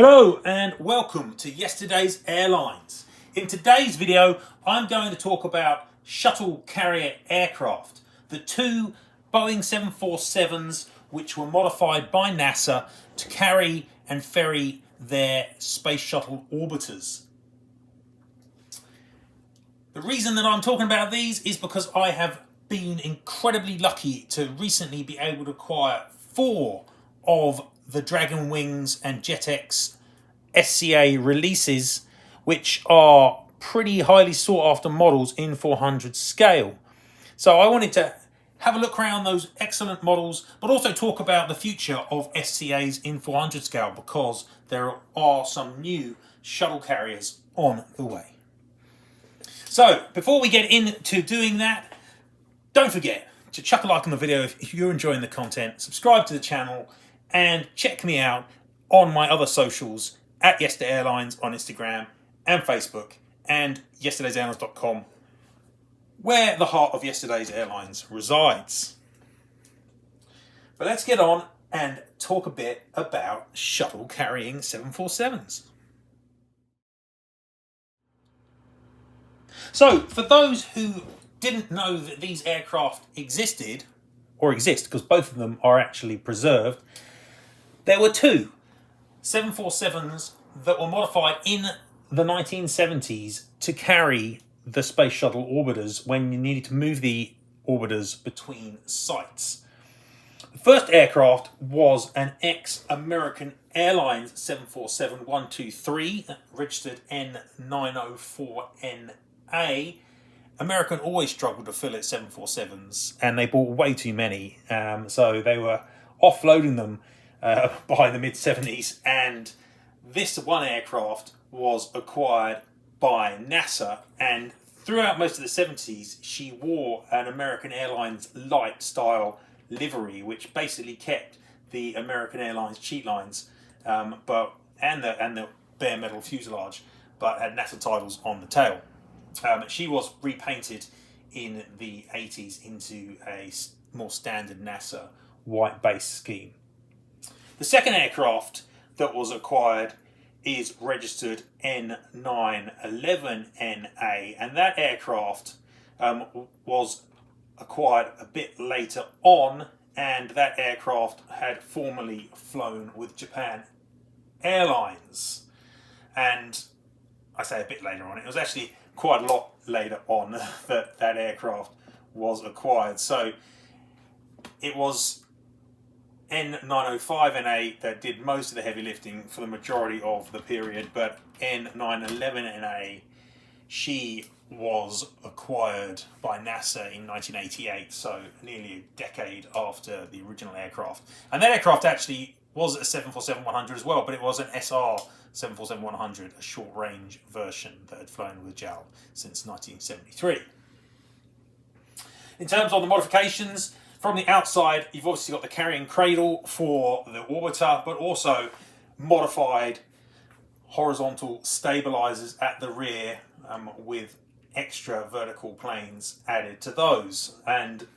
Hello and welcome to Yesterday's Airlines. In today's video, I'm going to talk about shuttle carrier aircraft, the two Boeing 747s which were modified by NASA to carry and ferry their space shuttle orbiters. The reason that I'm talking about these is because I have been incredibly lucky to recently be able to acquire 4 of the Dragon Wings and JetX SCA releases, which are pretty highly sought after models in 400 scale. So I wanted to have a look around those excellent models, but also talk about the future of SCAs in 400 scale, because there are some new shuttle carriers on the way. So before we get into doing that, don't forget to chuck a like on the video if you're enjoying the content, subscribe to the channel, and check me out on my other socials at Yesterday Airlines on Instagram and Facebook, and yesterdaysairlines.com, where the heart of Yesterday's Airlines resides. But let's get on and talk a bit about shuttle carrying 747s. So, for those who didn't know that these aircraft existed, or exist, because both of them are actually preserved, there were 2 747s that were modified in the 1970s to carry the space shuttle orbiters when you needed to move the orbiters between sites. The first aircraft was an ex-American Airlines 747-123, registered N904NA. American always struggled to fill its 747s, and they bought way too many, so they were offloading them by the mid-70s, and this one aircraft was acquired by NASA, and throughout most of the 70s she wore an American Airlines light style livery, which basically kept the American Airlines cheat lines and the bare metal fuselage, but had NASA titles on the tail. She was repainted in the 80s into a more standard NASA white base scheme. The second aircraft that was acquired is registered N911NA, and that aircraft was acquired a bit later on, and that aircraft had formerly flown with Japan Airlines. And I say a bit later on, it was actually quite a lot later on that aircraft was acquired. So it was N905NA that did most of the heavy lifting for the majority of the period, but N911NA, she was acquired by NASA in 1988, so nearly a decade after the original aircraft. And that aircraft actually was a 747-100 as well, but it was an SR 747-100, a short-range version that had flown with JAL since 1973. In terms of the modifications, from the outside, you've obviously got the carrying cradle for the orbiter, but also modified horizontal stabilizers at the rear with extra vertical planes added to those. And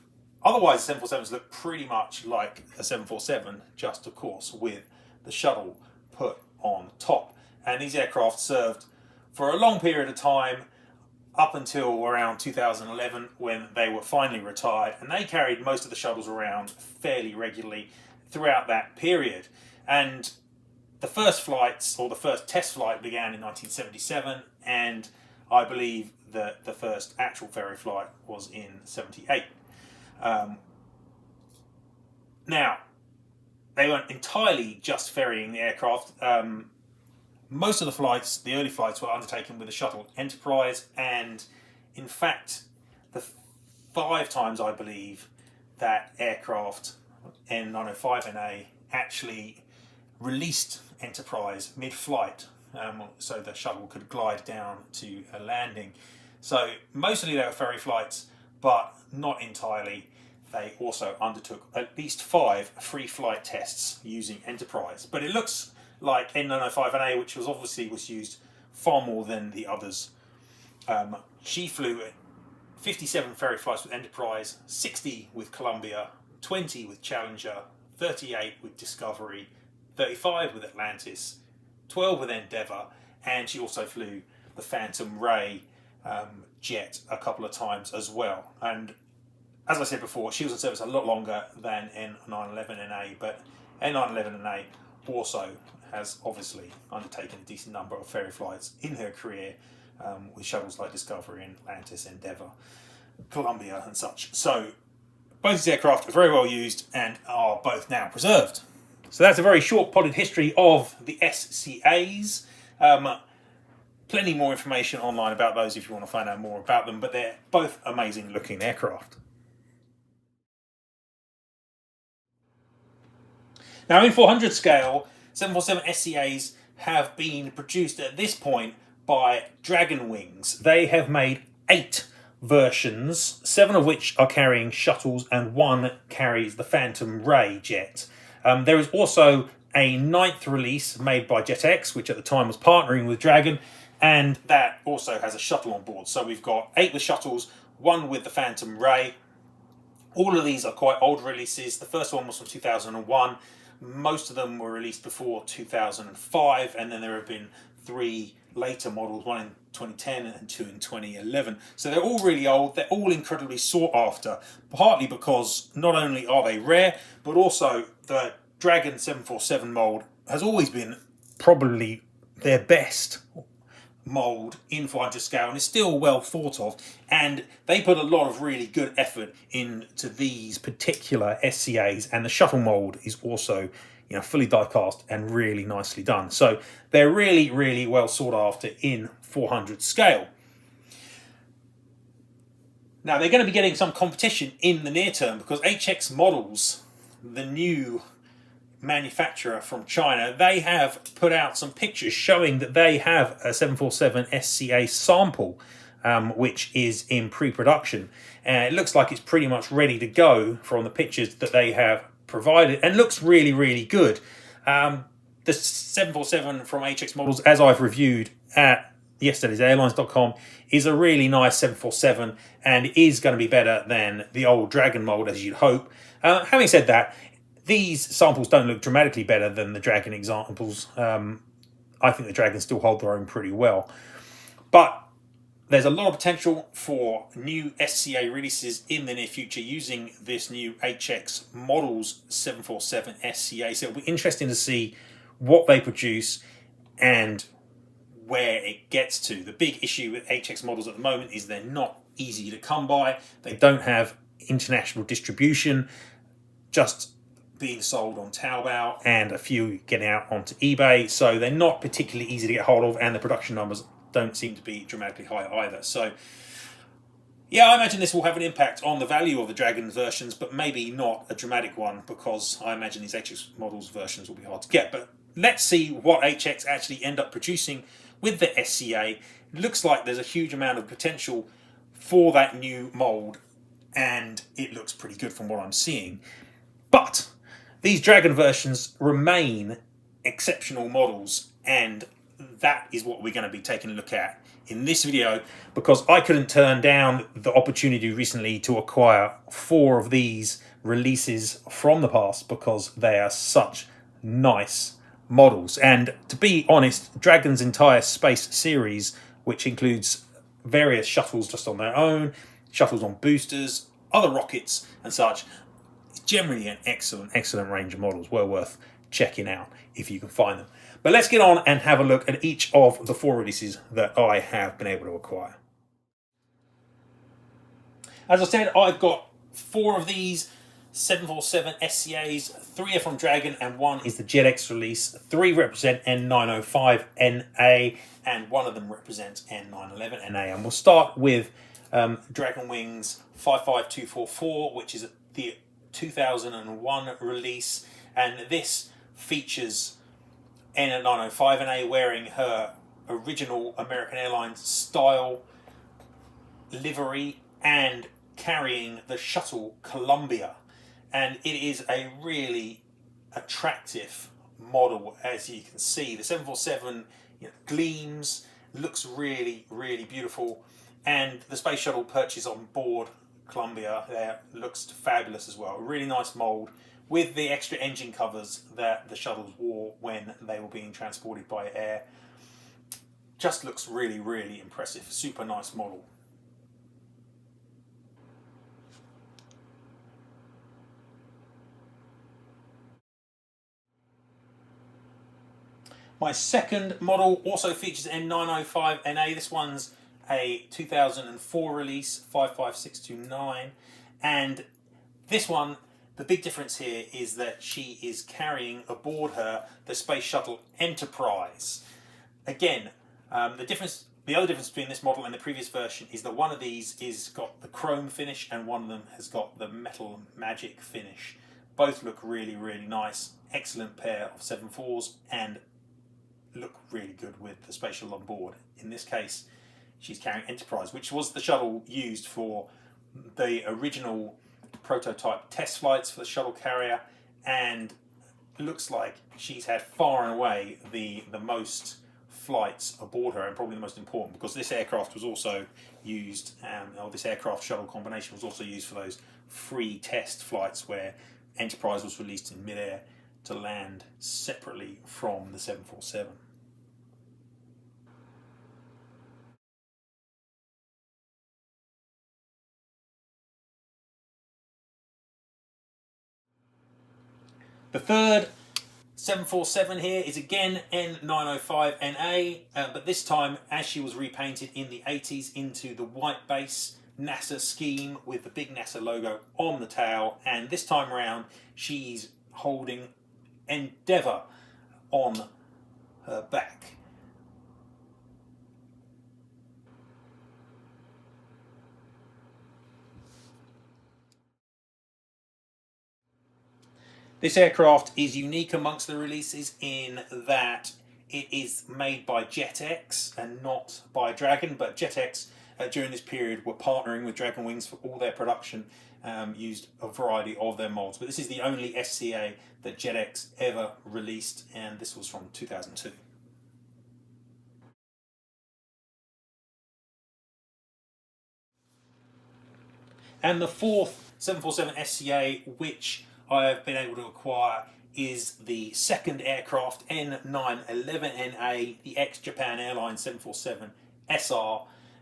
otherwise, 747s look pretty much like a 747, just of course with the shuttle put on top. And these aircraft served for a long period of time, up until around 2011, when they were finally retired, and they carried most of the shuttles around fairly regularly throughout that period. And the first flights, or the first test flight, began in 1977, and I believe that the first actual ferry flight was in 78. Now, they weren't entirely just ferrying the aircraft. Most of the flights, the early flights, were undertaken with the Shuttle Enterprise, and in fact, the 5 times I believe that aircraft, N905NA, actually released Enterprise mid-flight, so the shuttle could glide down to a landing. So mostly they were ferry flights, but not entirely. They also undertook at least 5 free flight tests using Enterprise. But it looks like N905NA, which was used far more than the others. She flew 57 ferry flights with Enterprise, 60 with Columbia, 20 with Challenger, 38 with Discovery, 35 with Atlantis, 12 with Endeavour, and she also flew the Phantom Ray jet a couple of times as well. And as I said before, she was in service a lot longer than N911NA, but N911NA also has obviously undertaken a decent number of ferry flights in her career with shuttles like Discovery and Atlantis, Endeavour, Columbia and such. So both these aircraft are very well used and are both now preserved. So that's a very short potted history of the SCAs. Plenty more information online about those if you want to find out more about them, but they're both amazing looking aircraft. Now in 400 scale, 747 SCAs have been produced at this point by Dragon Wings. They have made 8 versions, 7 of which are carrying shuttles and 1 carries the Phantom Ray jet. There is also a 9th release made by JetX, which at the time was partnering with Dragon, and that also has a shuttle on board. So we've got 8 with shuttles, 1 with the Phantom Ray. All of these are quite old releases. The first one was from 2001. Most of them were released before 2005, and then there have been 3 later models, 1 in 2010 and 2 in 2011. So they're all really old. They're all incredibly sought after, partly because not only are they rare, but also the Dragon 747 mould has always been probably their best mould in 400 scale and is still well thought of, and they put a lot of really good effort into these particular SCAs, and the shuttle mould is also, you know, fully die cast and really nicely done. So they're really well sought after in 400 scale. Now they're going to be getting some competition in the near term because HX Models, the new manufacturer from China, they have put out some pictures showing that they have a 747 SCA sample which is in pre-production, and it looks like it's pretty much ready to go from the pictures that they have provided, and looks really good. The 747 from HX Models, as I've reviewed at yesterdaysairlines.com, is a really nice 747 and is going to be better than the old Dragon mould, as you'd hope. Having said that, these samples don't look dramatically better than the Dragon examples. I think the Dragons still hold their own pretty well. But there's a lot of potential for new SCA releases in the near future using this new HX Models 747 SCA. So it'll be interesting to see what they produce and where it gets to. The big issue with HX Models at the moment is they're not easy to come by. They don't have international distribution, just being sold on Taobao and a few getting out onto eBay. So they're not particularly easy to get hold of, and the production numbers don't seem to be dramatically high either. So yeah, I imagine this will have an impact on the value of the Dragon versions, but maybe not a dramatic one, because I imagine these HX Models versions will be hard to get. But let's see what HX actually end up producing with the SCA. It looks like there's a huge amount of potential for that new mould, and it looks pretty good from what I'm seeing. But these Dragon versions remain exceptional models, and that is what we're going to be taking a look at in this video, because I couldn't turn down the opportunity recently to acquire 4 of these releases from the past because they are such nice models. And to be honest, Dragon's entire space series, which includes various shuttles just on their own, shuttles on boosters, other rockets and such, it's generally an excellent range of models, well worth checking out if you can find them. But let's get on and have a look at each of the 4 releases that I have been able to acquire. As I said, I've got 4 of these 747 SCAs, 3 are from Dragon and 1 is the JetX release. 3 represent N905NA and 1 of them represents N911NA. And we'll start with Dragon Wings 55244, which is the 2001 release, and this features N905NA wearing her original American Airlines style livery and carrying the Shuttle Columbia, and it is a really attractive model. As you can see, the 747 gleams, looks really beautiful, and the Space Shuttle perches on board Columbia there looks fabulous as well. A really nice mould with the extra engine covers that the shuttles wore when they were being transported by air. Just looks really, really impressive. Super nice model. My second model also features N905NA. This one's a 2004 release, 55629. And this one, the big difference here is that she is carrying aboard her the Space Shuttle Enterprise. Again, the other difference between this model and the previous version is that one of these is got the chrome finish and one of them has got the metal magic finish. Both look really, really nice. Excellent pair of 7.4s and look really good with the Space Shuttle on board. In this case, she's carrying Enterprise, which was the shuttle used for the original prototype test flights for the shuttle carrier, and looks like she's had far and away the most flights aboard her, and probably the most important, because this aircraft was also used, or this aircraft shuttle combination was also used for those free test flights where Enterprise was released in midair to land separately from the 747. The third 747 here is again N905NA, but this time as she was repainted in the 80s into the white base NASA scheme with the big NASA logo on the tail, and this time around she's holding Endeavour on her back. This aircraft is unique amongst the releases in that it is made by JetX and not by Dragon, but JetX during this period were partnering with Dragon Wings for all their production, used a variety of their molds. But this is the only SCA that JetX ever released, and this was from 2002. And the fourth 747 SCA, which I have been able to acquire, is the second aircraft, N911NA, the ex-Japan Airlines 747 SR,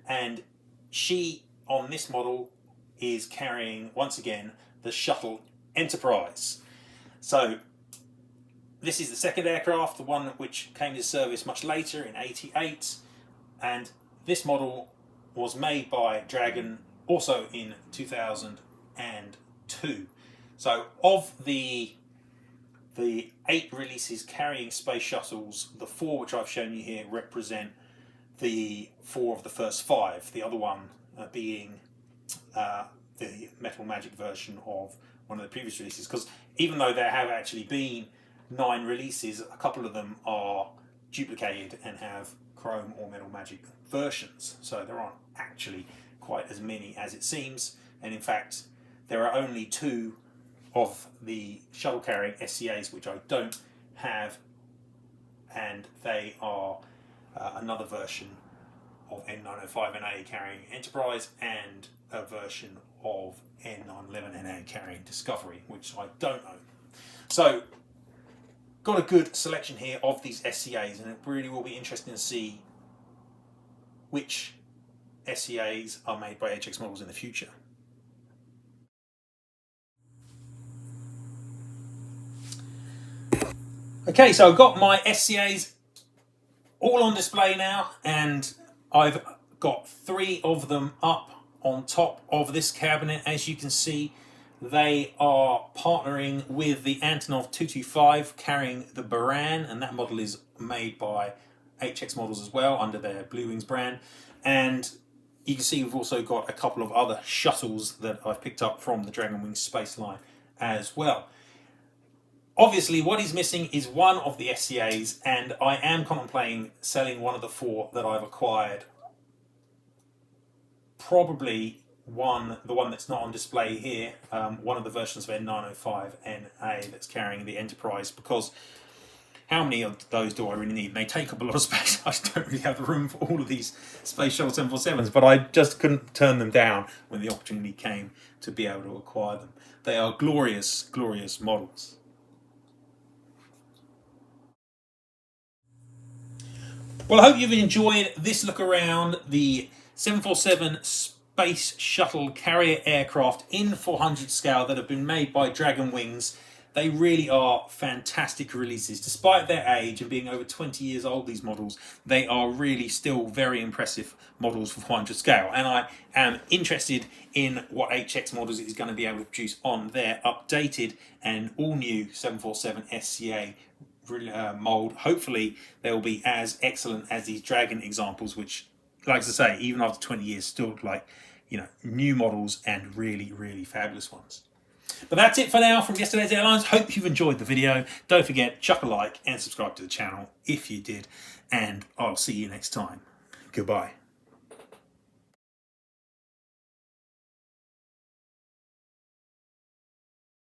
and she, on this model, is carrying, once again, the Shuttle Enterprise. So, this is the second aircraft, the one which came to service much later in '88, and this model was made by Dragon also in 2002. So, of the 8 releases carrying space shuttles, the 4 which I've shown you here represent the 4 of the first 5. The other one being the Metal Magic version of one of the previous releases. Because even though there have actually been 9 releases, a couple of them are duplicated and have Chrome or Metal Magic versions. So there aren't actually quite as many as it seems. And in fact, there are only 2 of the shuttle carrying SCAs which I don't have, and they are another version of N905NA carrying Enterprise and a version of N911NA carrying Discovery, which I don't own. So, got a good selection here of these SCAs, and it really will be interesting to see which SCAs are made by HX Models in the future. Okay, so I've got my SCAs all on display now, and I've got 3 of them up on top of this cabinet. As you can see, they are partnering with the Antonov 225 carrying the Buran, and that model is made by HX Models as well under their Blue Wings brand. And you can see we've also got a couple of other shuttles that I've picked up from the Dragon Wings space line as well. Obviously, what is missing is one of the SCAs, and I am contemplating selling one of the 4 that I've acquired. Probably the one that's not on display here, one of the versions of N905NA that's carrying the Enterprise, because how many of those do I really need? And they take up a lot of space. I just don't really have the room for all of these Space Shuttle 747s, but I just couldn't turn them down when the opportunity came to be able to acquire them. They are glorious, glorious models. Well, I hope you've enjoyed this look around the 747 Space Shuttle carrier aircraft in 400 scale that have been made by Dragon Wings. They really are fantastic releases. Despite their age and being over 20 years old, these models, they are really still very impressive models for 400 scale. And I am interested in what HX Models is going to be able to produce on their updated and all new 747 SCA mold. Hopefully they will be as excellent as these Dragon examples, which, like I say, even after 20 years, still look like, you know, new models and really, really fabulous ones. But that's it for now from Yesterday's Airlines. Hope you've enjoyed the video. Don't forget, chuck a like and subscribe to the channel if you did. And I'll see you next time. Goodbye.